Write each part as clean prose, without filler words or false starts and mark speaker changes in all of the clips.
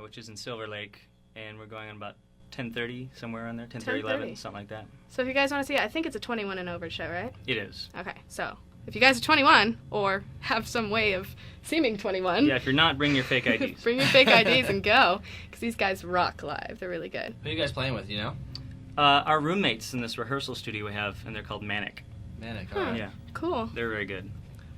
Speaker 1: which is in Silver Lake, and we're going on about 10:30, somewhere around there, 10:30, 11, something like that.
Speaker 2: So if you guys want to see it, I think it's a 21 and over show, right?
Speaker 1: It is.
Speaker 2: Okay, so if you guys are 21 or have some way of seeming 21...
Speaker 1: Yeah, if you're not, bring your fake IDs.
Speaker 2: Bring your fake IDs and go, because these guys rock live. They're really good.
Speaker 3: Who are you guys playing with, you know?
Speaker 1: Our roommates in this rehearsal studio we have, and they're called Manic.
Speaker 3: Manic, all right.
Speaker 1: Yeah.
Speaker 2: Cool.
Speaker 1: They're very good.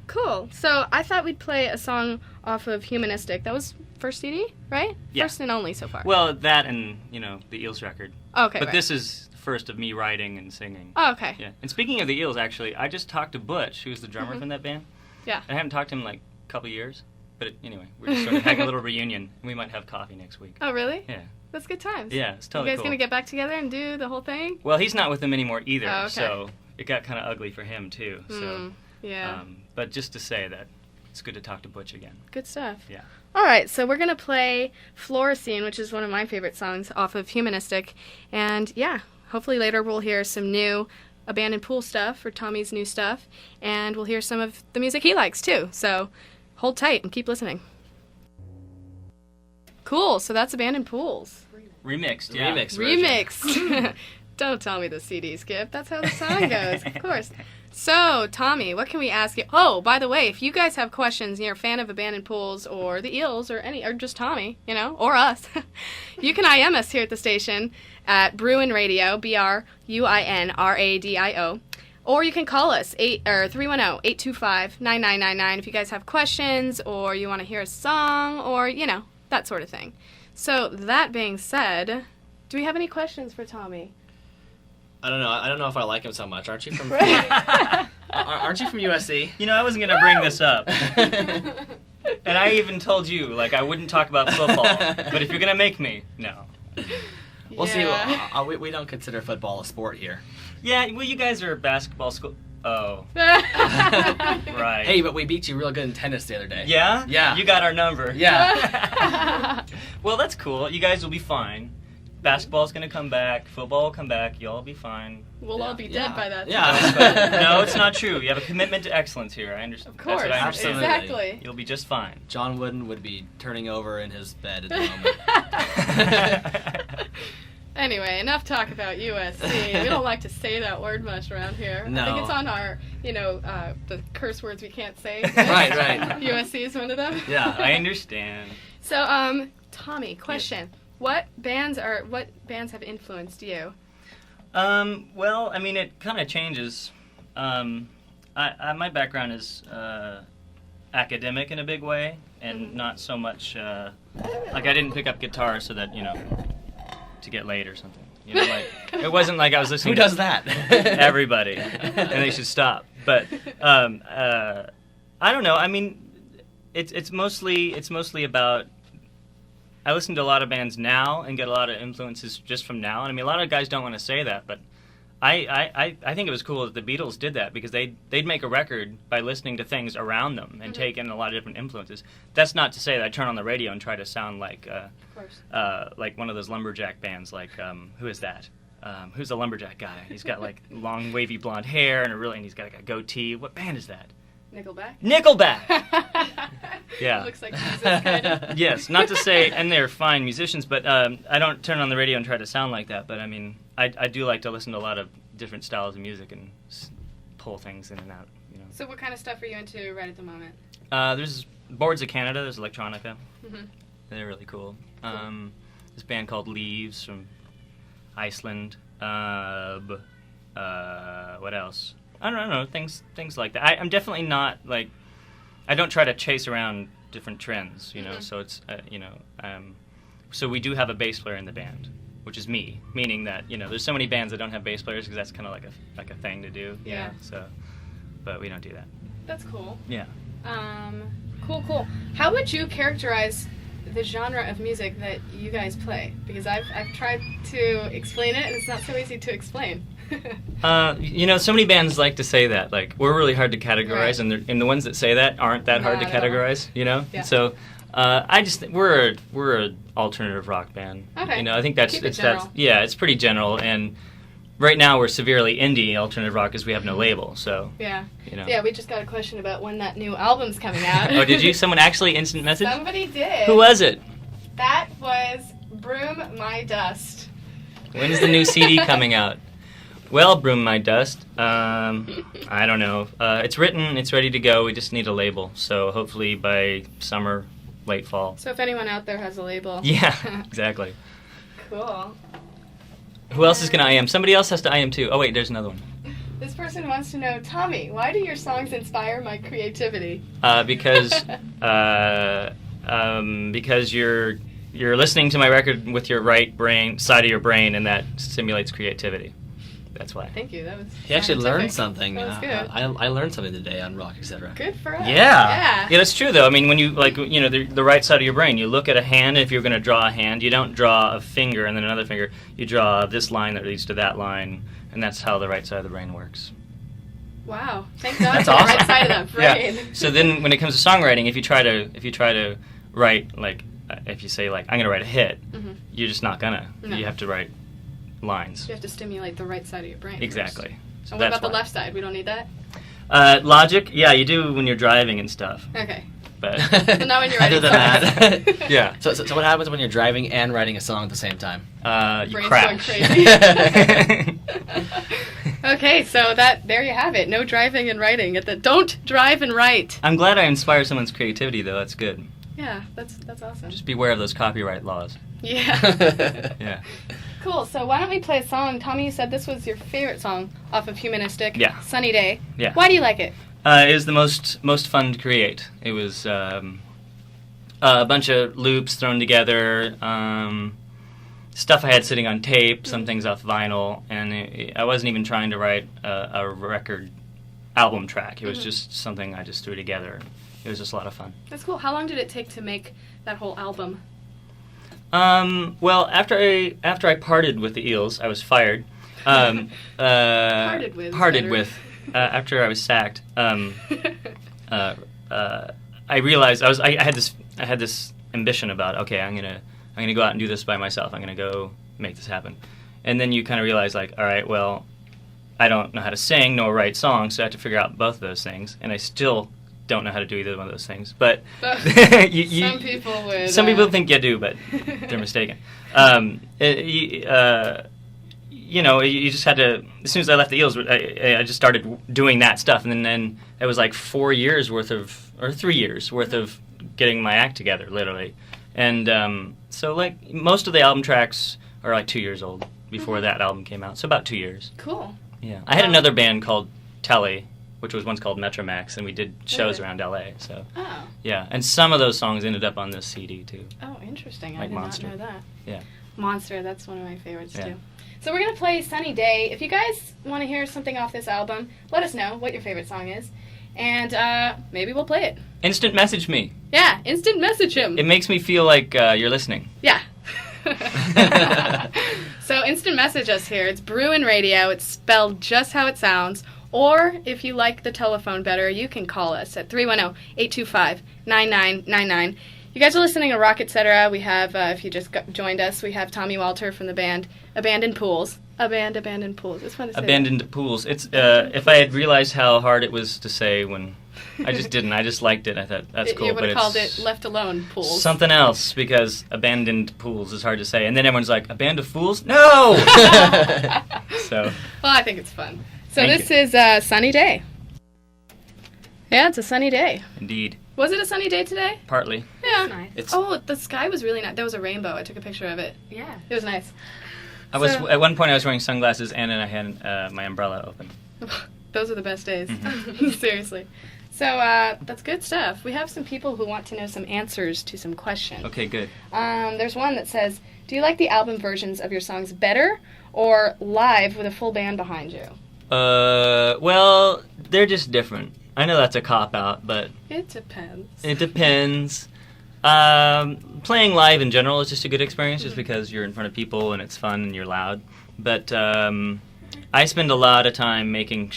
Speaker 2: Cool. So I thought we'd play a song off of Humanistic. That was first CD, right?
Speaker 1: Yeah.
Speaker 2: First and only so far.
Speaker 1: Well, that and, the Eels record.
Speaker 2: Okay,
Speaker 1: But
Speaker 2: right.
Speaker 1: this is the first of me writing and singing.
Speaker 2: Oh, okay.
Speaker 1: Yeah. And speaking of the Eels, actually, I just talked to Butch, who's the drummer from that band.
Speaker 2: Yeah.
Speaker 1: I haven't talked to him in like a couple of years. But anyway, we're just sort of having a little reunion. We might have coffee next week.
Speaker 2: Oh, really?
Speaker 1: Yeah.
Speaker 2: That's good times.
Speaker 1: Yeah, it's totally
Speaker 2: You guys
Speaker 1: cool.
Speaker 2: gonna get back together and do the whole thing?
Speaker 1: Well, he's not with them anymore either,
Speaker 2: Oh, okay.
Speaker 1: so it got kind of ugly for him too. So,
Speaker 2: yeah.
Speaker 1: But just to say that it's good to talk to Butch again.
Speaker 2: Good stuff.
Speaker 1: Yeah.
Speaker 2: All right, so we're going to play Florissene, which is one of my favorite songs off of Humanistic. And yeah, hopefully later we'll hear some new Abandoned Pool stuff or Tommy's new stuff. And we'll hear some of the music he likes too. So hold tight and keep listening. Cool, so that's Abandoned Pools.
Speaker 1: Remixed, yeah.
Speaker 2: Remixed. Don't tell me the CD skip. That's how the song goes, of course. So, Tommy, what can we ask you? Oh, by the way, if you guys have questions, you're a fan of Abandoned Pools or the Eels or just Tommy, or us, you can IM us here at the station at Bruin Radio, BRUINRADIO, or you can call us 310-825-9999 if you guys have questions or you want to hear a song or, that sort of thing. So, that being said, do we have any questions for Tommy?
Speaker 3: I don't know. I don't know if I like him so much. Aren't you from? Aren't you from USC?
Speaker 1: I wasn't gonna bring this up, and I even told you I wouldn't talk about football. But if you're gonna make me, no.
Speaker 3: We'll see. We don't consider football a sport here.
Speaker 1: Yeah. Well, you guys are a basketball school. Oh. Right.
Speaker 3: Hey, but we beat you real good in tennis the other day.
Speaker 1: Yeah.
Speaker 3: Yeah.
Speaker 1: You got our number.
Speaker 3: Yeah.
Speaker 1: Well, that's cool. You guys will be fine. Basketball's gonna come back. Football will come back. You'll all be fine.
Speaker 2: We'll all be dead by that time.
Speaker 3: Yeah.
Speaker 1: No, it's not true. You have a commitment to excellence here. I understand.
Speaker 2: Of course.
Speaker 1: That's what I understand.
Speaker 2: Exactly.
Speaker 1: You'll be just fine.
Speaker 3: John Wooden would be turning over in his bed at the moment.
Speaker 2: Anyway, enough talk about USC. We don't like to say that word much around here.
Speaker 3: No.
Speaker 2: I think it's on our, the curse words we can't say.
Speaker 3: Right.
Speaker 2: USC is one of them.
Speaker 3: Yeah.
Speaker 1: I understand.
Speaker 2: So, Tommy, question. Yes. What bands have influenced you?
Speaker 1: Well, I mean, it kind of changes. My background is academic in a big way, and not so much, I didn't pick up guitar so that, to get laid or something. It wasn't like I was listening
Speaker 3: Who does that?
Speaker 1: Everybody, and they should stop. But, I don't know. I mean, it's mostly about, I listen to a lot of bands now and get a lot of influences just from now. And I mean, a lot of guys don't want to say that, but I think it was cool that the Beatles did that because they'd make a record by listening to things around them and take in a lot of different influences. That's not to say that I turn on the radio and try to sound like one of those lumberjack bands. Who is that? Who's the lumberjack guy? He's got long wavy blonde hair and he's got a goatee. What band is that? Nickelback. Yeah.
Speaker 2: Looks like Jesus, kind of.
Speaker 1: Yes, not to say, and they're fine musicians, but I don't turn on the radio and try to sound like that. But I mean, I do like to listen to a lot of different styles of music and pull things in and out.
Speaker 2: So what kind of stuff are you into right at the moment?
Speaker 1: There's Boards of Canada. There's electronica.
Speaker 2: Mm-hmm.
Speaker 1: They're really cool. This band called Leaves from Iceland. What else? I don't know, things like that. I'm definitely not, I don't try to chase around different trends, so it's, so we do have a bass player in the band, which is me, meaning that, there's so many bands that don't have bass players because that's kind of like a thing to do,
Speaker 2: yeah.
Speaker 1: So, but we don't do that.
Speaker 2: That's cool.
Speaker 1: Yeah.
Speaker 2: Cool. How would you characterize the genre of music that you guys play? Because I've tried to explain it, and it's not so easy to explain.
Speaker 1: So many bands like to say that. We're really hard to categorize,
Speaker 2: right.
Speaker 1: and the ones that say that aren't that hard to categorize,
Speaker 2: Yeah.
Speaker 1: So, we're an alternative rock band.
Speaker 2: Okay.
Speaker 1: I think that's
Speaker 2: general.
Speaker 1: It's pretty general, and right now we're severely indie alternative rock because we have no label, so.
Speaker 2: Yeah. Yeah, we just got a question about when that new album's coming out.
Speaker 1: Oh, did you? Someone actually instant message?
Speaker 2: Somebody did.
Speaker 1: Who was it?
Speaker 2: That was Broom My Dust.
Speaker 1: When is the new CD coming out? Well, Broom My Dust, I don't know. It's written, it's ready to go, we just need a label. So hopefully by summer, late fall.
Speaker 2: So if anyone out there has a label.
Speaker 1: Yeah, exactly.
Speaker 2: Cool.
Speaker 1: Who else is going to IM? Somebody else has to IM too. Oh wait, there's another one.
Speaker 2: This person wants to know, Tommy, why do your songs inspire my creativity?
Speaker 1: Because you're listening to my record with your right brain side of your brain, and that stimulates creativity. That's why.
Speaker 2: Thank you. That was.
Speaker 3: He actually learned
Speaker 2: scientific.
Speaker 3: something.
Speaker 2: That was good.
Speaker 3: I learned something today on rock, etc.
Speaker 2: Good for us.
Speaker 1: Yeah, that's true though. I mean, when you the right side of your brain, you look at a hand. If you're going to draw a hand, you don't draw a finger and then another finger. You draw this line that leads to that line, and that's how the right side of the brain works.
Speaker 2: Wow! Thank God
Speaker 3: That's
Speaker 2: for
Speaker 3: awesome.
Speaker 2: the right side of that brain.
Speaker 1: Yeah. So then, when it comes to songwriting, if you try to write like, if you say like, I'm going to write a hit, you're just not gonna.
Speaker 2: No.
Speaker 1: You have to write lines.
Speaker 2: You have to stimulate the right side of your brain.
Speaker 1: Exactly.
Speaker 2: First.
Speaker 1: So
Speaker 2: And what
Speaker 1: that's
Speaker 2: about the
Speaker 1: why.
Speaker 2: left side? We don't need that?
Speaker 1: Logic, yeah, you do when you're driving and stuff.
Speaker 2: Okay.
Speaker 1: But
Speaker 2: So now when you're
Speaker 3: Other
Speaker 2: writing
Speaker 3: than that,
Speaker 1: yeah,
Speaker 3: So what happens when you're driving and writing a song at the same time?
Speaker 1: you
Speaker 2: Brain's
Speaker 1: crash.
Speaker 2: going crazy. Okay, so there you have it. No driving and writing. Don't drive and write.
Speaker 1: I'm glad I inspire someone's creativity, though. That's good.
Speaker 2: Yeah, that's awesome.
Speaker 1: Just beware of those copyright laws.
Speaker 2: Yeah.
Speaker 1: Yeah.
Speaker 2: Cool. So why don't we play a song? Tommy, you said this was your favorite song off of Humanistic.
Speaker 1: Yeah.
Speaker 2: Sunny Day.
Speaker 1: Yeah.
Speaker 2: Why do you like it?
Speaker 1: It was the most fun to create. It was a bunch of loops thrown together, stuff I had sitting on tape, some things off vinyl, and I wasn't even trying to write a record album track. It was just something I just threw together. It was just a lot of fun.
Speaker 2: That's cool. How long did it take to make that whole album?
Speaker 1: Well, after I parted with the Eels, I was fired.
Speaker 2: Parted with.
Speaker 1: After I was sacked. I realized I had this ambition about, okay, I'm gonna go out and do this by myself. I'm gonna go make this happen. And then you kind of realize, like, all right, well, I don't know how to sing nor write songs, so I have to figure out both of those things. And I still don't know how to do either one of those things. But
Speaker 2: Some people would.
Speaker 1: some people think you do, but they're mistaken. You just had to. As soon as I left the Eels, I just started doing that stuff, and then it was like 4 years worth of, or 3 years worth of getting my act together, literally. And so, like, most of the album tracks are like 2 years old before that album came out. So about 2 years.
Speaker 2: Cool.
Speaker 1: Yeah, I had another band called Telly, which was once called Metromax, and we did shows around LA. So
Speaker 2: Oh.
Speaker 1: yeah, and some of those songs ended up on this CD too.
Speaker 2: Oh, interesting. I
Speaker 1: Like
Speaker 2: did
Speaker 1: Monster.
Speaker 2: not know that.
Speaker 1: Yeah.
Speaker 2: Monster, that's one of my favorites
Speaker 1: Yeah.
Speaker 2: too. So we're going to play Sunny Day. If you guys want to hear something off this album, let us know what your favorite song is. And maybe we'll play it.
Speaker 1: Instant message me.
Speaker 2: Yeah, instant message him.
Speaker 1: It makes me feel like you're listening.
Speaker 2: Yeah. So instant message us here. It's Bruin Radio. It's spelled just how it sounds. Or if you like the telephone better, you can call us at 310-825-9999. You guys are listening to Rock Etc. We have, if you just joined us, we have Tommy Walter from the band Abandoned Pools. Abandoned Pools. It's fun to say.
Speaker 1: Abandoned Pools. It's if I had realized how hard it was to say when I just didn't. I just liked it. I thought that's cool.
Speaker 2: You would
Speaker 1: but
Speaker 2: have called
Speaker 1: it's
Speaker 2: it Left Alone Pools.
Speaker 1: something else, because Abandoned Pools is hard to say. And then everyone's like, a band of fools? No! So,
Speaker 2: Well, I think it's fun. So
Speaker 1: Thank
Speaker 2: this is a sunny day. Yeah, it's a sunny day.
Speaker 1: indeed.
Speaker 2: Was it a sunny day today?
Speaker 1: Partly.
Speaker 2: Yeah.
Speaker 4: Nice.
Speaker 2: Oh, the sky was really nice. There was a rainbow. I took a picture of it.
Speaker 4: Yeah.
Speaker 2: It was nice.
Speaker 1: I was
Speaker 2: So-
Speaker 1: at one point I was wearing sunglasses and then I had my umbrella open.
Speaker 2: Those are the best days.
Speaker 1: Mhm.
Speaker 2: Seriously. So that's good stuff. We have some people who want to know some answers to some questions.
Speaker 1: Okay, good.
Speaker 2: There's one that says, do you like the album versions of your songs better or live with a full band behind you?
Speaker 1: Well, they're just different. I know that's a cop-out, but
Speaker 2: It depends.
Speaker 1: it depends. Playing live in general is just a good experience just because you're in front of people and it's fun and you're loud. But I spend a lot of time making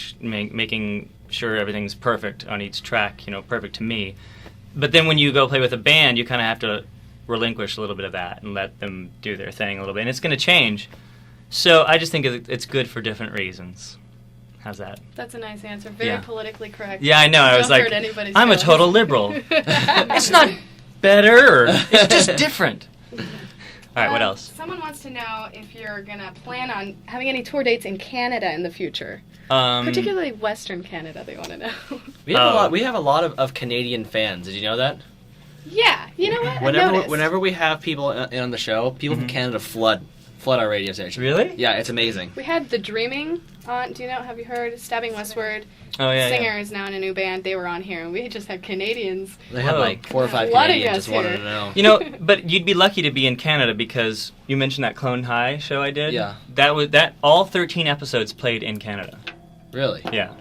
Speaker 1: sure everything's perfect on each track, perfect to me. But then when you go play with a band, you kind of have to relinquish a little bit of that and let them do their thing a little bit. And it's going to change. So I just think it's good for different reasons. How's that?
Speaker 2: That's a nice answer. Very
Speaker 1: Yeah.
Speaker 2: politically correct.
Speaker 1: Yeah, I know. I was
Speaker 2: Don't
Speaker 1: like,
Speaker 2: hurt anybody's
Speaker 1: I'm a
Speaker 2: feelings.
Speaker 1: total liberal. It's not better. It's just different. All right, what else?
Speaker 2: Someone wants to know if you're gonna plan on having any tour dates in Canada in the future, particularly Western Canada. They want to know.
Speaker 3: We have a lot. We have a lot of Canadian fans. Did you know that?
Speaker 2: Yeah, you know what? I noticed.
Speaker 3: Whenever we have people in on the show, people from Canada flood our radio station.
Speaker 1: Really?
Speaker 3: Yeah, it's amazing.
Speaker 2: We had The Dreaming on. Do you know? Have you heard Stabbing Westward?
Speaker 1: Oh yeah.
Speaker 2: Singer is now in a new band. They were on here, and we just had Canadians.
Speaker 3: They had like 4 or 5
Speaker 2: Flooding
Speaker 3: Canadians
Speaker 2: us
Speaker 3: just wanted
Speaker 2: here.
Speaker 3: to know.
Speaker 1: You know, but you'd be lucky to be in Canada because you mentioned that Clone High show I did.
Speaker 3: Yeah.
Speaker 1: That all 13 episodes played in Canada.
Speaker 3: Really?
Speaker 1: Yeah.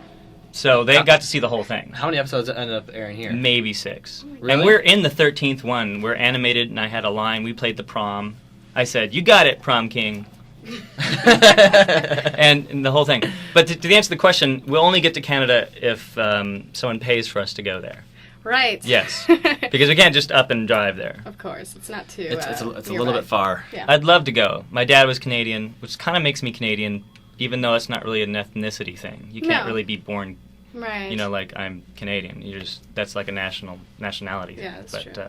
Speaker 1: So they got to see the whole thing.
Speaker 3: How many episodes ended up airing here?
Speaker 1: Maybe 6.
Speaker 3: Really?
Speaker 1: And we're in the 13th one. We're animated, and I had a line. We played the prom. I said, "You got it, prom king." and the whole thing. But to answer the question, we'll only get to Canada if someone pays for us to go there.
Speaker 2: Right.
Speaker 1: Yes. Because we can't just up and drive there.
Speaker 2: Of course, it's not too.
Speaker 3: It's a little bit far.
Speaker 2: Yeah.
Speaker 1: I'd love to go. My dad was Canadian, which kind of makes me Canadian, even though it's not really an ethnicity thing. You can't
Speaker 2: No.
Speaker 1: really be born,
Speaker 2: Right.
Speaker 1: like I'm Canadian. That's like a nationality thing.
Speaker 2: Yeah, that's
Speaker 1: but,
Speaker 2: true.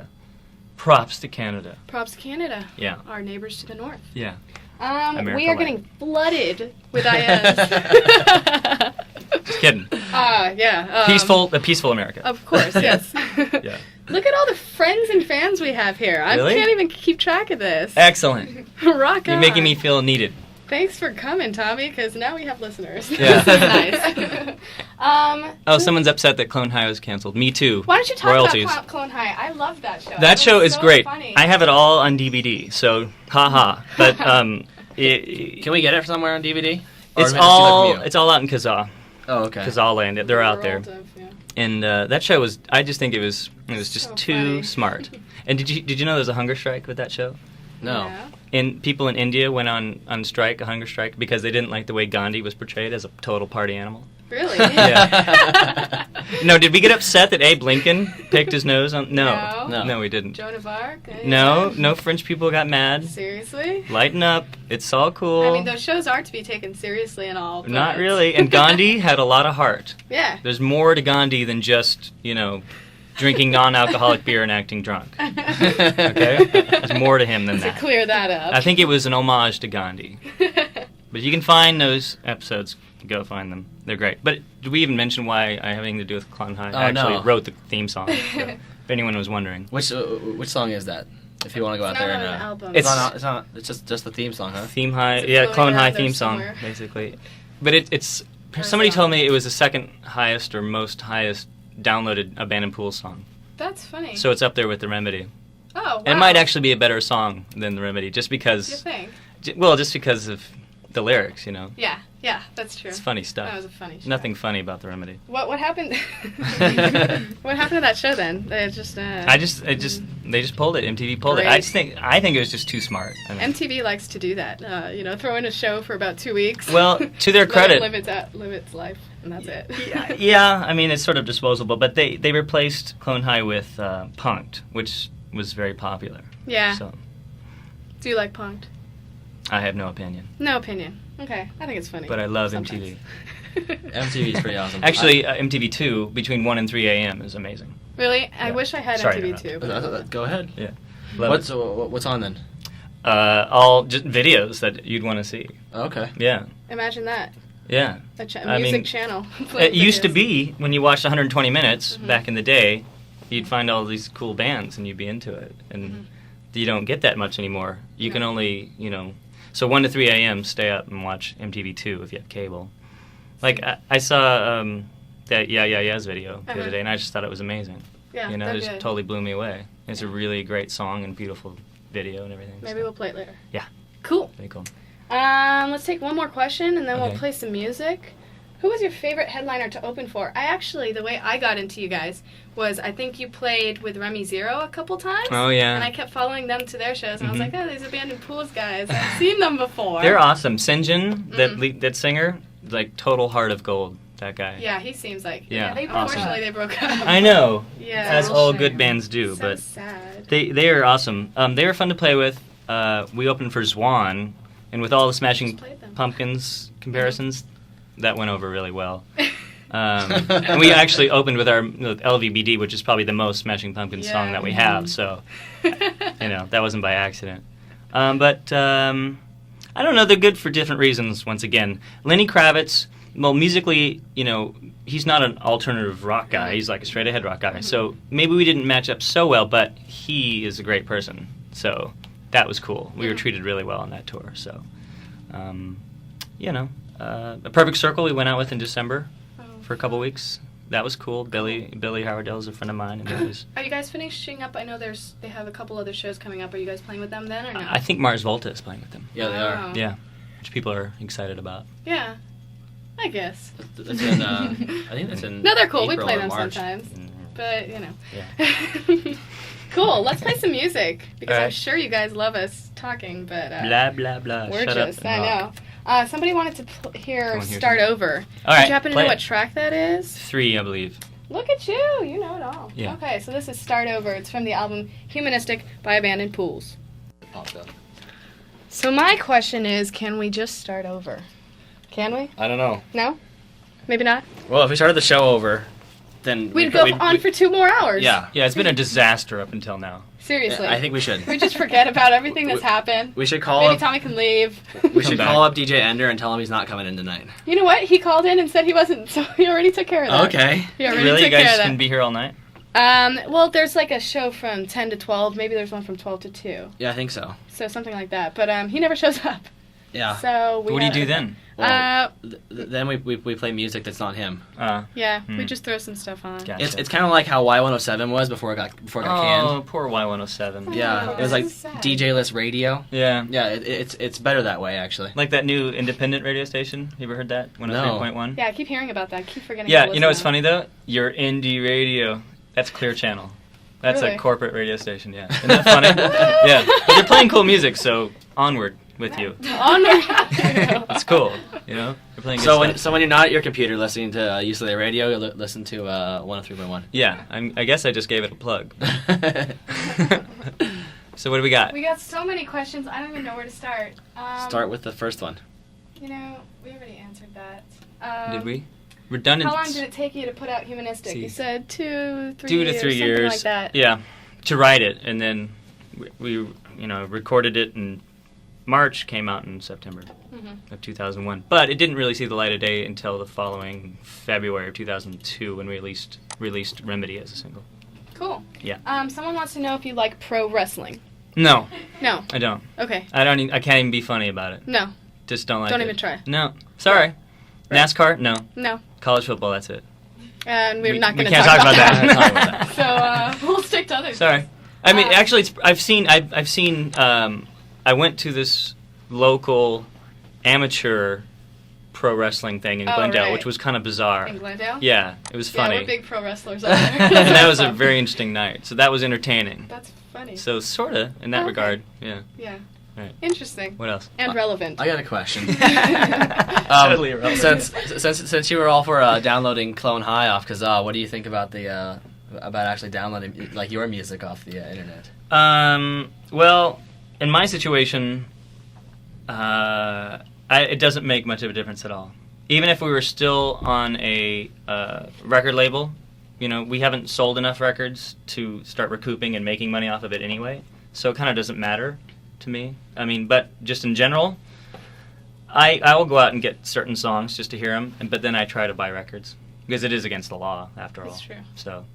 Speaker 1: Props to Canada.
Speaker 2: Props to Canada.
Speaker 1: Yeah.
Speaker 2: Our neighbors to the north.
Speaker 1: Yeah.
Speaker 2: We
Speaker 1: America
Speaker 2: are
Speaker 1: life.
Speaker 2: getting flooded with IMs.
Speaker 1: Just kidding.
Speaker 2: Yeah.
Speaker 1: A peaceful America.
Speaker 2: Of course, yes.
Speaker 1: Yeah.
Speaker 2: Look at all the friends and fans we have here.
Speaker 1: Really?
Speaker 2: I can't even keep track of this.
Speaker 1: Excellent.
Speaker 2: Rock on.
Speaker 1: You're making me feel needed.
Speaker 2: Thanks for coming, Tommy, because now we have listeners.
Speaker 1: Yeah.
Speaker 2: Nice.
Speaker 1: Oh, someone's upset that Clone High was canceled. Me too.
Speaker 2: Why don't you talk
Speaker 1: Royalties.
Speaker 2: about Clone High? I love that show.
Speaker 1: That show is
Speaker 2: so
Speaker 1: great.
Speaker 2: Funny.
Speaker 1: I have it all on DVD, so haha. But
Speaker 3: Can we get it somewhere on DVD? Or
Speaker 1: it's
Speaker 3: am I gonna see that from you?
Speaker 1: all out in Kazaa.
Speaker 3: Oh, okay.
Speaker 1: Kazaa land. They're out there.
Speaker 2: World of, yeah.
Speaker 1: And that show was. I just think it was just
Speaker 2: So
Speaker 1: too
Speaker 2: funny.
Speaker 1: smart. And did you know there's a hunger strike with that show?
Speaker 3: No.
Speaker 2: Yeah.
Speaker 1: And people in India went on strike, a hunger strike, because they didn't like the way Gandhi was portrayed as a total party animal.
Speaker 2: Really?
Speaker 1: Yeah. No, did we get upset that Abe Lincoln picked his nose on?
Speaker 2: No.
Speaker 1: No, we didn't.
Speaker 2: Joan of Arc?
Speaker 1: No French people got mad.
Speaker 2: Seriously?
Speaker 1: Lighten up. It's all cool.
Speaker 2: I mean, those shows are to be taken seriously and all. But
Speaker 1: Not really. And Gandhi had a lot of heart.
Speaker 2: Yeah.
Speaker 1: There's more to Gandhi than just, drinking non-alcoholic beer and acting drunk. Okay? There's more to him than
Speaker 2: To
Speaker 1: that.
Speaker 2: clear that up.
Speaker 1: I think it was an homage to Gandhi. But you can find those episodes. Go find them. They're great. But did we even mention why I have anything to do with Clone High? I actually
Speaker 3: no.
Speaker 1: wrote the theme song. So, if anyone was wondering.
Speaker 3: Which song is that? If you want to go
Speaker 2: It's
Speaker 3: out there
Speaker 2: not
Speaker 3: and
Speaker 2: on an album.
Speaker 3: it's just the theme song, huh?
Speaker 1: Theme High,
Speaker 2: It's
Speaker 1: yeah,
Speaker 2: floating
Speaker 1: Clone High
Speaker 2: around there
Speaker 1: theme song,
Speaker 2: somewhere.
Speaker 1: basically. But it's
Speaker 2: Or
Speaker 1: somebody
Speaker 2: song.
Speaker 1: told me it was the second highest or most highest downloaded Abandoned Pool song.
Speaker 2: That's funny.
Speaker 1: So it's up there with The Remedy.
Speaker 2: oh, wow.
Speaker 1: It might actually be a better song than The Remedy, just
Speaker 2: You
Speaker 1: because.
Speaker 2: think?
Speaker 1: Just because of the lyrics,
Speaker 2: Yeah, that's true.
Speaker 1: It's funny stuff.
Speaker 2: That was a funny show.
Speaker 1: Nothing funny about The Remedy.
Speaker 2: What happened? What happened to that show then? They just.
Speaker 1: They just pulled it. MTV pulled it.
Speaker 2: Great.
Speaker 1: I think it was just too smart. I mean,
Speaker 2: MTV likes to do that. Throw in a show for about 2 weeks.
Speaker 1: Well, to their
Speaker 2: Let it
Speaker 1: credit.
Speaker 2: live its life, and that's it.
Speaker 1: Yeah, I mean, it's sort of disposable, but they replaced Clone High with Punk'd, which was very popular.
Speaker 2: Yeah.
Speaker 1: So
Speaker 2: Do you like Punk'd?
Speaker 1: I have no opinion,
Speaker 2: No opinion. Okay, I think it's funny.
Speaker 1: but I love
Speaker 2: Sometimes.
Speaker 1: MTV.
Speaker 3: MTV is pretty awesome.
Speaker 1: Actually, MTV2 between 1 and 3 a.m. is amazing.
Speaker 2: Really? I
Speaker 1: Yeah.
Speaker 2: wish I had
Speaker 1: Sorry,
Speaker 2: MTV
Speaker 1: no,
Speaker 2: too.
Speaker 3: Uh, go ahead.
Speaker 1: Yeah. Love
Speaker 3: What's on then?
Speaker 1: it. All just videos that you'd want to see.
Speaker 3: Okay.
Speaker 1: Yeah.
Speaker 2: Imagine that.
Speaker 1: Yeah.
Speaker 2: A
Speaker 1: I
Speaker 2: music
Speaker 1: mean,
Speaker 2: channel.
Speaker 1: It used to be when you watched 120 minutes
Speaker 2: Mhm.
Speaker 1: back in the day, you'd find all these cool bands and you'd be into it. And you don't get that much anymore. You can
Speaker 2: No.
Speaker 1: only, so 1 to 3 a.m. stay up and watch MTV2 if you have cable. Like I saw that Yeah Yeah Yeah's video the
Speaker 2: Uh-huh.
Speaker 1: other day, and I just thought it was amazing.
Speaker 2: Yeah,
Speaker 1: It
Speaker 2: they're
Speaker 1: just
Speaker 2: good.
Speaker 1: totally blew me away. It's a really great song and beautiful video and everything.
Speaker 2: Maybe we'll play it later.
Speaker 1: Yeah.
Speaker 2: Cool.
Speaker 1: Very cool.
Speaker 2: Let's take one more question, and then we'll
Speaker 1: Okay.
Speaker 2: play some music. Who was your favorite headliner to open for? The way I got into you guys was I think you played with Remy Zero a couple times.
Speaker 1: Oh, yeah.
Speaker 2: And I kept following them to their shows, and I was
Speaker 1: Mhm.
Speaker 2: like, oh, these Abandoned Pools guys. I've seen them before.
Speaker 1: They're awesome. Sinjin,
Speaker 2: Mm.
Speaker 1: that singer, like total heart of gold. That guy.
Speaker 2: Yeah, he seems like.
Speaker 1: Yeah,
Speaker 2: they,
Speaker 1: awesome.
Speaker 2: unfortunately, they broke up.
Speaker 1: I know.
Speaker 2: Yeah.
Speaker 1: As
Speaker 2: Real
Speaker 1: all
Speaker 2: shame.
Speaker 1: good bands do,
Speaker 2: So
Speaker 1: but
Speaker 2: sad.
Speaker 1: they are awesome. They were fun to play with. We opened for Zwan, and with all the Smashing
Speaker 2: Just played them.
Speaker 1: Pumpkins comparisons, that went over really well. And we actually opened with our LVBD, which is probably the most Smashing Pumpkins song that we have. So, that wasn't by accident. But I don't know. They're good for different reasons. Once again, Lenny Kravitz. Well, musically, he's not an alternative rock guy. He's like a straight ahead rock guy. So maybe we didn't match up so well, but he is a great person. So that was cool. We were treated really well on that tour. So, A Perfect Circle we went out with in December for a couple weeks. That was cool. Billy Howardell is a friend of mine. And
Speaker 2: Are you guys finishing up? I know they have a couple other shows coming up. Are you guys playing with them then or no?
Speaker 1: I think Mars Volta is playing with them.
Speaker 3: Yeah, they are.
Speaker 1: Yeah, which people are excited about.
Speaker 2: Yeah, I guess.
Speaker 3: That's in, I think that's in
Speaker 2: No, they're cool. We
Speaker 3: April
Speaker 2: play
Speaker 3: or
Speaker 2: them
Speaker 3: March.
Speaker 2: sometimes. But,
Speaker 1: Yeah.
Speaker 2: Cool. Let's play some music. Because
Speaker 1: All right.
Speaker 2: I'm sure you guys love us talking, but...
Speaker 1: Blah, blah, blah.
Speaker 2: We're
Speaker 1: Shut
Speaker 2: just,
Speaker 1: up and rock.
Speaker 2: I know. Somebody wanted to hear
Speaker 1: Someone hear
Speaker 2: Start
Speaker 1: something.
Speaker 2: Over.
Speaker 1: All right,
Speaker 2: Do you happen to
Speaker 1: play
Speaker 2: know
Speaker 1: it.
Speaker 2: what track that is?
Speaker 1: 3, I believe.
Speaker 2: Look at you. You know it all.
Speaker 1: Yeah.
Speaker 2: Okay, so this is Start Over. It's from the album Humanistic by Abandoned Pools.
Speaker 3: Popped up.
Speaker 2: So my question is, can we just start over? Can we?
Speaker 3: I don't know.
Speaker 2: No? Maybe not?
Speaker 3: Well, if we started the show over, then
Speaker 2: We'd go on for 2 more hours.
Speaker 3: Yeah.
Speaker 1: Yeah, it's been a disaster up until now.
Speaker 2: Seriously.
Speaker 3: I think we should.
Speaker 2: We just forget about everything that's happened.
Speaker 3: We should call
Speaker 2: Maybe
Speaker 3: up.
Speaker 2: Tommy can leave.
Speaker 3: We should
Speaker 1: back.
Speaker 3: call up DJ Ender and tell him he's not coming in tonight.
Speaker 2: You know what? He called in and said he wasn't, so he already took care of that.
Speaker 3: Okay.
Speaker 2: He already
Speaker 1: Really? You
Speaker 2: took care
Speaker 1: guys
Speaker 2: of
Speaker 1: can
Speaker 2: that.
Speaker 1: be here all night?
Speaker 2: Well, there's like a show from 10 to 12. Maybe there's one from 12 to 2.
Speaker 3: Yeah, I think so.
Speaker 2: So something like that. But he never shows up.
Speaker 3: Yeah.
Speaker 2: So we
Speaker 1: What do you do then?
Speaker 3: Well, then we play music that's not him.
Speaker 2: Yeah, we just throw some stuff on.
Speaker 1: Gotcha.
Speaker 3: It's kind of like how Y107 was before it got canned.
Speaker 1: Oh, poor Y107.
Speaker 3: Yeah,
Speaker 2: Oh,
Speaker 3: it was like
Speaker 2: that's sad.
Speaker 3: DJ-less radio.
Speaker 1: Yeah.
Speaker 3: Yeah, it's better that way actually.
Speaker 1: Like that new independent radio station. You ever heard that? 103.1?
Speaker 2: Yeah, I keep hearing about that. I keep forgetting.
Speaker 1: Yeah,
Speaker 2: to
Speaker 1: you know what's
Speaker 2: listen.
Speaker 1: funny though? Your indie radio. That's Clear Channel. That's
Speaker 2: Really?
Speaker 1: a corporate radio station, yeah. Isn't that funny? Yeah. But they're playing cool music, so onward with you.
Speaker 2: Onward.
Speaker 1: It's cool, They're playing good
Speaker 3: So
Speaker 1: stuff.
Speaker 3: when you're not at your computer listening to UCLA radio, you listen to 103.1.
Speaker 1: Yeah, I guess I just gave it a plug. So what do we got?
Speaker 2: We got so many questions. I don't even know where to start.
Speaker 3: Start with the first one.
Speaker 2: We already answered that.
Speaker 1: Did we? Redundant.
Speaker 2: How long did it take you to put out Humanistic?
Speaker 1: See.
Speaker 2: You said 2, 3
Speaker 1: 2
Speaker 2: years.
Speaker 1: to 3
Speaker 2: something
Speaker 1: years.
Speaker 2: like that.
Speaker 1: Yeah, to write it, and then we recorded it in March, came out in September of 2001. But it didn't really see the light of day until the following February of 2002 when we released Remedy as a single.
Speaker 2: Cool.
Speaker 1: Yeah.
Speaker 2: Someone wants to know if you like pro wrestling.
Speaker 1: No,
Speaker 2: No.
Speaker 1: I don't.
Speaker 2: Okay.
Speaker 1: I can't even be funny about it.
Speaker 2: No.
Speaker 1: Just don't like
Speaker 2: Don't
Speaker 1: it.
Speaker 2: even try.
Speaker 1: No. Sorry. NASCAR? No.
Speaker 2: No.
Speaker 1: College football, that's it.
Speaker 2: And we're not
Speaker 1: we
Speaker 2: going to
Speaker 1: can't
Speaker 2: talk
Speaker 1: talk about that.
Speaker 3: Let's talk about that.
Speaker 2: So we'll stick to other
Speaker 1: Sorry.
Speaker 2: things.
Speaker 1: I mean, actually, I've seen. I went to this local amateur pro wrestling thing in
Speaker 2: Oh,
Speaker 1: Glendale,
Speaker 2: right.
Speaker 1: which was kind of bizarre.
Speaker 2: In Glendale?
Speaker 1: Yeah, it was
Speaker 2: Yeah,
Speaker 1: funny.
Speaker 2: we're big pro wrestlers out there.
Speaker 1: And that was a very interesting night. So that was entertaining.
Speaker 2: That's funny.
Speaker 1: So sorta in that
Speaker 2: Okay.
Speaker 1: regard. Yeah.
Speaker 2: Yeah.
Speaker 1: Right.
Speaker 2: Interesting.
Speaker 1: What else?
Speaker 2: And relevant.
Speaker 3: I got a question.
Speaker 1: Totally irrelevant.
Speaker 3: Since you were all for downloading Clone High off Kazaa, what do you think about about actually downloading like your music off the internet?
Speaker 1: Well, in my situation, it doesn't make much of a difference at all. Even if we were still on a record label, we haven't sold enough records to start recouping and making money off of it anyway. So it kind of doesn't matter to me. I mean, but just in general, I will go out and get certain songs just to hear them, but then I try to buy records because it is against the law after all.
Speaker 2: That's true.
Speaker 1: So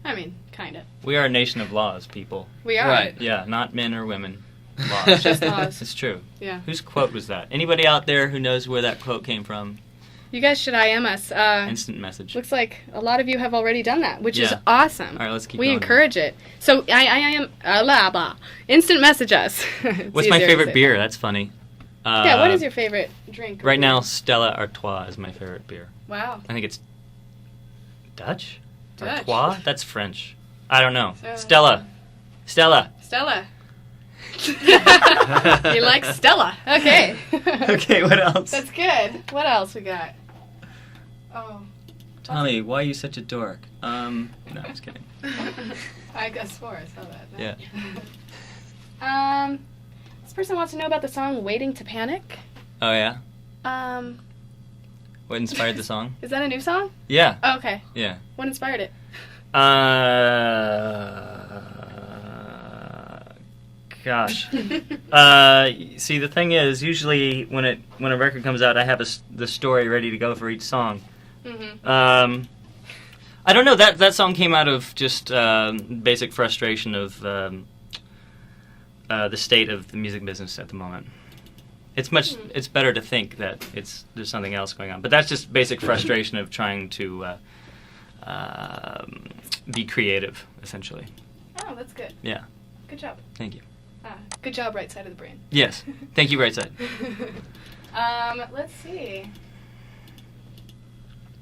Speaker 2: I mean, kind of.
Speaker 1: we are a nation of laws, people.
Speaker 2: We are.
Speaker 3: Right.
Speaker 1: Yeah, not men or women. Laws.
Speaker 2: Just laws.
Speaker 1: It's true.
Speaker 2: Yeah.
Speaker 1: Whose quote was that? Anybody out there who knows where that quote came from?
Speaker 2: You guys should IM us.
Speaker 1: Instant message.
Speaker 2: Looks like a lot of you have already done that, which is
Speaker 1: Yeah.
Speaker 2: awesome.
Speaker 1: All right, let's keep
Speaker 2: We
Speaker 1: going.
Speaker 2: encourage it. So I am blah, blah. Instant message us. It's
Speaker 1: What's my
Speaker 2: easier to
Speaker 1: favorite
Speaker 2: say.
Speaker 1: beer? That's funny.
Speaker 2: Yeah. What is your favorite drink?
Speaker 1: Right now, Stella Artois is my favorite beer.
Speaker 2: Wow.
Speaker 1: I think it's Dutch?
Speaker 2: Dutch.
Speaker 1: Artois? That's French. I don't know.
Speaker 2: So-
Speaker 1: Stella.
Speaker 2: Stella. You like Stella? Okay.
Speaker 1: Okay, what else?
Speaker 2: That's good. What else we got? Oh.
Speaker 1: Tommy, why are you such a dork? No, I'm just kidding.
Speaker 2: I guess swore I saw that.
Speaker 1: Yeah.
Speaker 2: This person wants to know about the song "Waiting to Panic."
Speaker 1: Oh, yeah? What inspired the song?
Speaker 2: Is that a new song?
Speaker 1: Yeah.
Speaker 2: Oh, okay.
Speaker 1: Yeah.
Speaker 2: What inspired it?
Speaker 1: Gosh. See, the thing is, usually when a record comes out, I have the story ready to go for each song.
Speaker 2: Mm-hmm.
Speaker 1: I don't know. That song came out of just basic frustration of the state of the music business at the moment. It's better to think that there's something else going on, but that's just basic frustration of trying to be creative, essentially.
Speaker 2: Oh, that's good.
Speaker 1: Yeah.
Speaker 2: Good job.
Speaker 1: Thank you.
Speaker 2: Good job, right side of the brain.
Speaker 1: Yes. Thank you, right side.
Speaker 2: Let's see.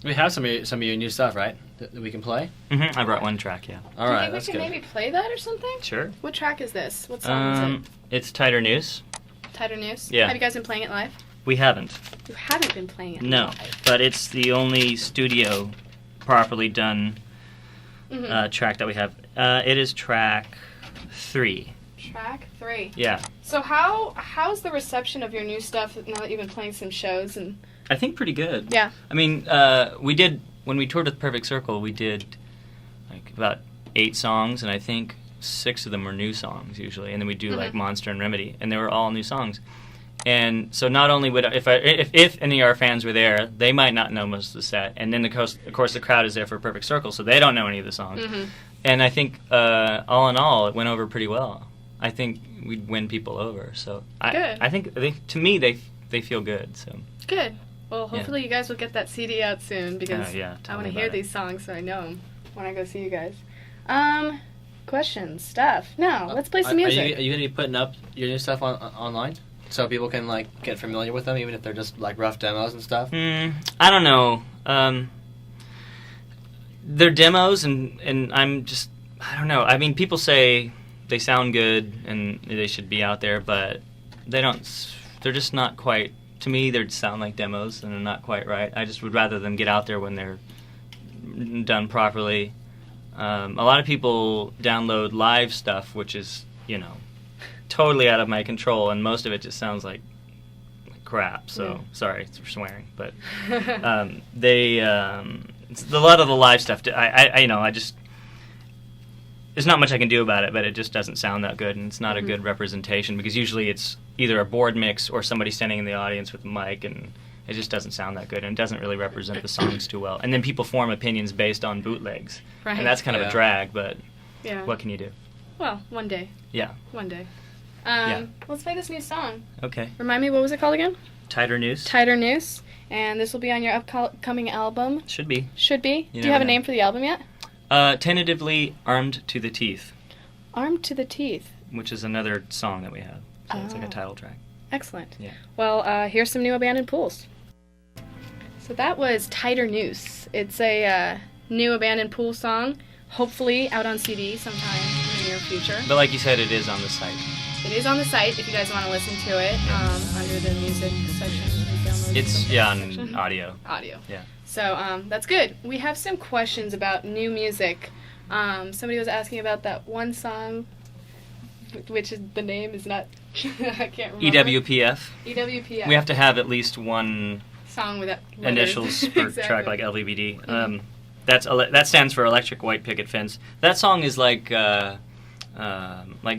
Speaker 3: We have some of your new stuff, right? That we can play.
Speaker 1: I brought one track. Yeah.
Speaker 3: All right,
Speaker 2: Do you
Speaker 3: that's
Speaker 2: think we
Speaker 3: good.
Speaker 2: can maybe play that or something?
Speaker 1: Sure.
Speaker 2: What track is this? What song is it?
Speaker 1: It's Tighter News.
Speaker 2: Tighter News?
Speaker 1: Yeah.
Speaker 2: Have you guys been playing it live?
Speaker 1: We haven't.
Speaker 2: You haven't been playing it
Speaker 1: No,
Speaker 2: live.
Speaker 1: but it's the only studio properly done track that we have. It is track 3.
Speaker 2: Track 3.
Speaker 1: Yeah.
Speaker 2: So how's the reception of your new stuff now that you've been playing some shows and?
Speaker 1: I think pretty good.
Speaker 2: Yeah.
Speaker 1: I mean, we did when we toured with Perfect Circle. We did like about 8 songs, and I think 6 of them were new songs usually, and then we do like Monster and Remedy, and they were all new songs. And so not only would if any of our fans were there, they might not know most of the set, and then of course the crowd is there for Perfect Circle, so they don't know any of the songs. And I think all in all, it went over pretty well. I think we'd win people over. So I think to me they feel good. So
Speaker 2: good. Well, hopefully you guys will get that CD out soon because I want to hear these songs so I know them when I go see you guys. Questions, stuff. No, let's play some music.
Speaker 3: Are you going to be putting up your new stuff online so people can like get familiar with them, even if they're just like rough demos and stuff?
Speaker 1: I don't know. They're demos, and I'm just I don't know. I mean, people say they sound good and they should be out there, but they don't. They're just not quite. To me, they sound like demos, and they're not quite right. I just would rather them get out there when they're done properly. A lot of people download live stuff, which is, totally out of my control, and most of it just sounds like crap. So sorry for swearing, but it's a lot of the live stuff. I just there's not much I can do about it, but it just doesn't sound that good, and it's not a good representation because usually it's either a board mix or somebody standing in the audience with a mic, and it just doesn't sound that good, and it doesn't really represent the songs too well. And then people form opinions based on bootlegs, and that's kind of a drag, but what can you do?
Speaker 2: Well, one day.
Speaker 1: Yeah.
Speaker 2: One day. Let's play this new song.
Speaker 1: Okay.
Speaker 2: Remind me, what was it called again?
Speaker 1: Tighter News.
Speaker 2: Tighter News. And this will be on your upcoming album.
Speaker 1: Should be.
Speaker 2: Should be. Do you have a name for the album yet?
Speaker 1: Tentatively Armed to the Teeth.
Speaker 2: Armed to the Teeth.
Speaker 1: Which is another song that we have. So it's like a title track.
Speaker 2: Excellent.
Speaker 1: Yeah.
Speaker 2: Well, here's some new Abandoned Pools. So that was Tighter News. It's a new Abandoned Pool song, hopefully out on CD sometime in the near future.
Speaker 1: But like you said, it is on the site.
Speaker 2: It is on the site if you guys want to listen to it under the music section.
Speaker 1: It's, on audio.
Speaker 2: Audio.
Speaker 1: Yeah.
Speaker 2: So that's good. We have some questions about new music. Somebody was asking about that one song, which is the name is not, I can't remember.
Speaker 1: EWPF.
Speaker 2: EWPF.
Speaker 1: We have to have at least one
Speaker 2: song with that
Speaker 1: initials per
Speaker 2: exactly.
Speaker 1: track, like LVBD. That stands for Electric White Picket Fence. That song is like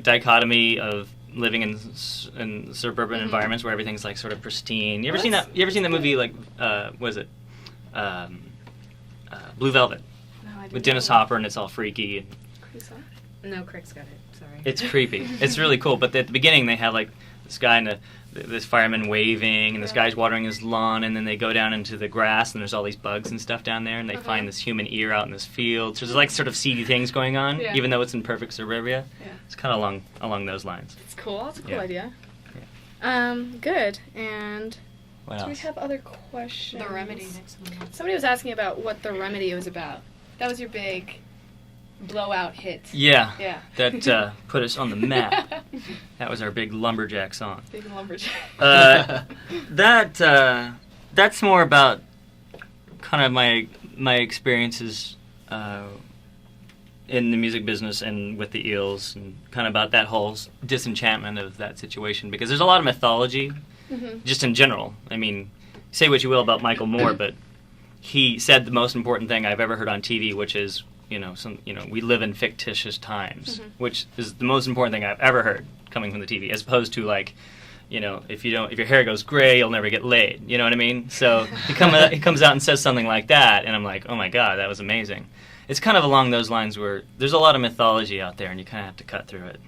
Speaker 1: dichotomy of living in suburban environments where everything's like sort of pristine. You ever seen that? You ever seen the movie Blue Velvet?
Speaker 2: No, I didn't.
Speaker 1: With Dennis Hopper, and it's all freaky.
Speaker 4: No, Craig's got it. Sorry.
Speaker 1: It's creepy. It's really cool. But at the beginning, they have like this guy and this fireman waving, and this guy's watering his lawn, and then they go down into the grass, and there's all these bugs and stuff down there, and they find this human ear out in this field. So there's like sort of seedy things going on, even though it's in perfect suburbia.
Speaker 2: Yeah.
Speaker 1: It's kind of along those lines.
Speaker 2: It's cool. That's a cool
Speaker 1: Yeah.
Speaker 2: idea. Good. And
Speaker 1: What
Speaker 2: do we
Speaker 1: else?
Speaker 2: have other questions?
Speaker 4: The Remedy next one.
Speaker 2: Somebody was asking about what The Remedy was about. That was your big blowout hit.
Speaker 1: Yeah.
Speaker 2: Yeah.
Speaker 1: That put us on the map. That was our big lumberjack song.
Speaker 2: Big lumberjack.
Speaker 1: That's more about kind of my experiences in the music business and with the Eels, and kind of about that whole disenchantment of that situation, because there's a lot of mythology just in general. I mean, say what you will about Michael Moore, but he said the most important thing I've ever heard on TV, which is, we live in fictitious times, which is the most important thing I've ever heard coming from the TV, as opposed to like, if your hair goes gray, you'll never get laid. You know what I mean? So he comes out and says something like that, and I'm like, oh my God, that was amazing. It's kind of along those lines where there's a lot of mythology out there, and you kind of have to cut through it.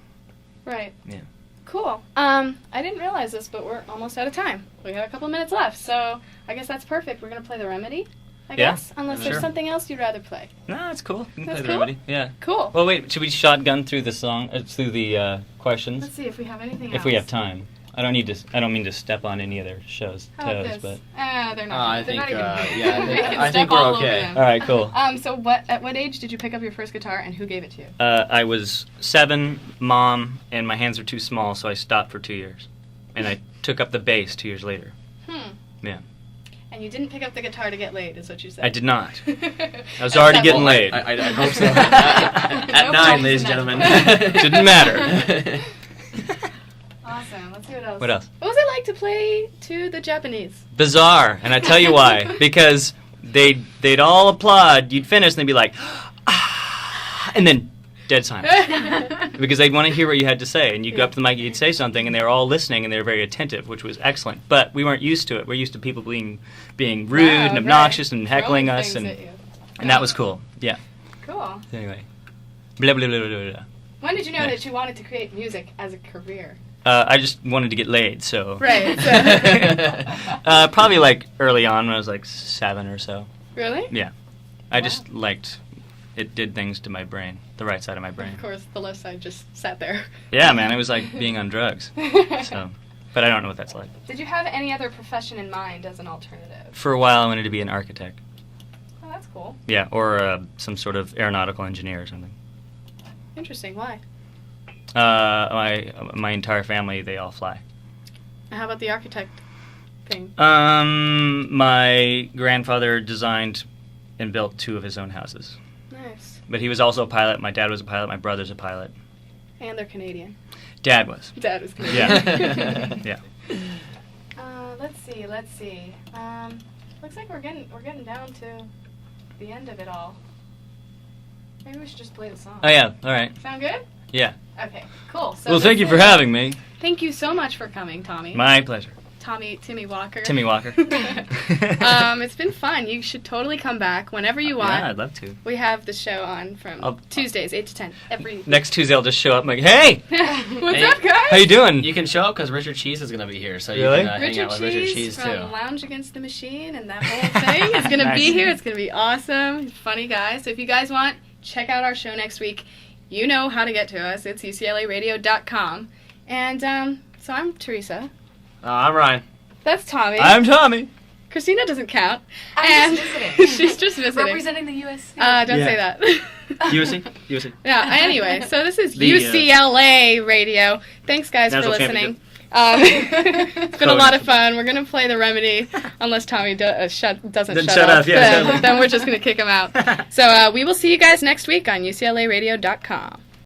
Speaker 2: Right.
Speaker 1: Yeah.
Speaker 2: Cool. I didn't realize this, but we're almost out of time. We have a couple minutes left, so I guess that's perfect. We're going to play The Remedy, I guess, unless
Speaker 1: sure.
Speaker 2: there's something else you'd rather play.
Speaker 1: No, that's cool. You can
Speaker 2: That's
Speaker 1: play
Speaker 2: cool?
Speaker 1: The Remedy. Yeah.
Speaker 2: Cool.
Speaker 1: Well, wait, should we shotgun through the song, through the questions?
Speaker 2: Let's see if we have anything else.
Speaker 1: If we have time. I don't mean to step on any other show's
Speaker 2: How about
Speaker 1: toes,
Speaker 2: this?
Speaker 1: but...
Speaker 2: They're not.
Speaker 3: I
Speaker 2: they're
Speaker 3: think,
Speaker 2: not even
Speaker 3: I think
Speaker 2: step
Speaker 3: we're
Speaker 2: all over
Speaker 3: okay.
Speaker 2: them.
Speaker 1: All right, cool.
Speaker 2: So at what age did you pick up your first guitar, and who gave it to you?
Speaker 1: I was 7, Mom, and my hands were too small, so I stopped for 2 years. And I took up the bass 2 years later. Yeah.
Speaker 2: And you didn't pick up the guitar to get laid, is what you said.
Speaker 1: I did not. I was already getting laid.
Speaker 3: I hope so. At
Speaker 2: No
Speaker 3: 9,
Speaker 2: props
Speaker 3: ladies
Speaker 2: in
Speaker 3: and
Speaker 2: that.
Speaker 3: gentlemen.
Speaker 1: Didn't matter.
Speaker 2: Awesome. Let's see what else.
Speaker 1: What else?
Speaker 2: What was it like to play to the Japanese?
Speaker 1: Bizarre, and I tell you why. Because they'd all applaud, you'd finish, and they'd be like, ah, and then dead silence. Because they'd want to hear what you had to say, and you'd go up to the mic, you'd say something, and they were all listening, and they were very attentive, which was excellent. But we weren't used to it. We're used to people being rude and obnoxious and heckling
Speaker 2: Throwing
Speaker 1: us,
Speaker 2: things at you.
Speaker 1: and that was cool. Yeah.
Speaker 2: Cool.
Speaker 1: Anyway. Blah, blah, blah, blah, blah.
Speaker 2: When did you know
Speaker 1: Yeah.
Speaker 2: that you wanted to create music as a career?
Speaker 1: I just wanted to get laid, so...
Speaker 2: Right.
Speaker 1: Probably, like, early on when I was, like, 7 or so.
Speaker 2: Really?
Speaker 1: Yeah. I
Speaker 2: Wow.
Speaker 1: just liked... It did things to my brain. The right side of my brain.
Speaker 2: Of course, the left side just sat there.
Speaker 1: Yeah, man. It was like being on drugs. So... But I don't know what that's like.
Speaker 2: Did you have any other profession in mind as an alternative?
Speaker 1: For a while, I wanted to be an architect.
Speaker 2: Oh, that's cool.
Speaker 1: Yeah, or some sort of aeronautical engineer or something.
Speaker 2: Interesting. Why?
Speaker 1: My entire family, they all fly.
Speaker 2: How about the architect thing?
Speaker 1: My grandfather designed and built 2 of his own houses.
Speaker 2: Nice.
Speaker 1: But he was also a pilot. My dad was a pilot. My brother's a pilot.
Speaker 2: And they're Canadian.
Speaker 1: Dad was.
Speaker 2: Dad is Canadian.
Speaker 1: Yeah.
Speaker 2: Let's see. Looks like we're getting down to the end of it all. Maybe we should just play the song.
Speaker 1: Oh, yeah. All right.
Speaker 2: Sound good?
Speaker 1: Yeah.
Speaker 2: Okay, cool. So
Speaker 1: Well, thank you
Speaker 2: that's
Speaker 1: for
Speaker 2: it.
Speaker 1: having me.
Speaker 2: Thank you so much for coming, Tommy.
Speaker 1: My pleasure.
Speaker 2: Timmy Walker.
Speaker 1: Timmy Walker.
Speaker 2: It's been fun. You should totally come back whenever you want.
Speaker 1: Yeah, I'd love to.
Speaker 2: We have the show on from Tuesdays, 8 to 10, every...
Speaker 1: Next Tuesday, I'll just show up and be like, hey!
Speaker 2: What's
Speaker 3: Hey,
Speaker 2: up, guys?
Speaker 1: How you doing?
Speaker 3: You can show up because Richard Cheese is going to be here, so
Speaker 1: Really?
Speaker 3: you can hang
Speaker 2: Richard
Speaker 3: out with Richard
Speaker 2: Cheese
Speaker 3: Cheese,
Speaker 2: from
Speaker 3: too.
Speaker 2: Lounge Against the Machine and that whole thing is going to
Speaker 1: Nice.
Speaker 2: be here. It's going to be awesome. Funny guy. So if you guys want, check out our show next week. You know how to get to us. It's UCLAradio.com. And so I'm Teresa.
Speaker 3: I'm Ryan.
Speaker 2: That's Tommy.
Speaker 1: I'm Tommy.
Speaker 2: Christina doesn't count.
Speaker 4: I'm
Speaker 2: and
Speaker 4: just visiting.
Speaker 2: she's just visiting.
Speaker 4: Representing the U.S.
Speaker 2: Don't
Speaker 1: Yeah.
Speaker 2: say that.
Speaker 1: USC?
Speaker 2: Yeah, anyway, so this is
Speaker 1: The,
Speaker 2: UCLA Radio. Thanks, guys, for
Speaker 1: National
Speaker 2: listening. It's been a lot of fun. We're going to play The Remedy, unless Tommy doesn't shut up.
Speaker 1: Yeah,
Speaker 2: then we're just going to kick him out. So we will see you guys next week on UCLAradio.com.